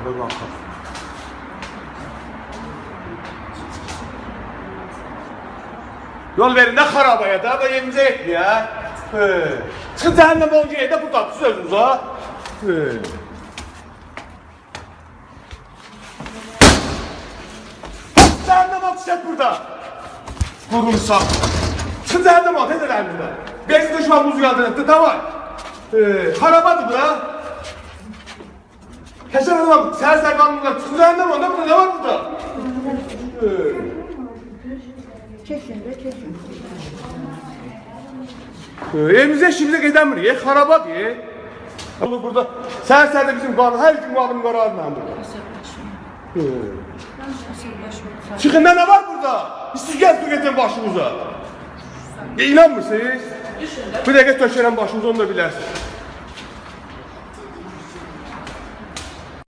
Burada qalxaq. Yol verin də xarabaya da, da yerimizə yetdi ya. Çıxın cəhənnəm olunca yerdə burada siz özünüz ha. Cəhənnəm atışacaq burada. Qurumsaq. Çıxın cəhənnəm ol, tez edəlim burada. Bersin düşman buzu yaldır etdi, davay. Xarabadır bura. Keçən adam, səhər qanunlar, çıxın cəhənnəm ol, burada ne var burada? Kesin de kesin. Evimizə işimizə gedəmirik, xarabadır. Burada səhər-səhərdə bizim qanun, hər gün qanun qararla burada. Çıxında ne var burada? Siz gəl getin başınıza. İnanmırsınız? Bir dəqiqə tökərəm başınıza, onu da bilərsiniz.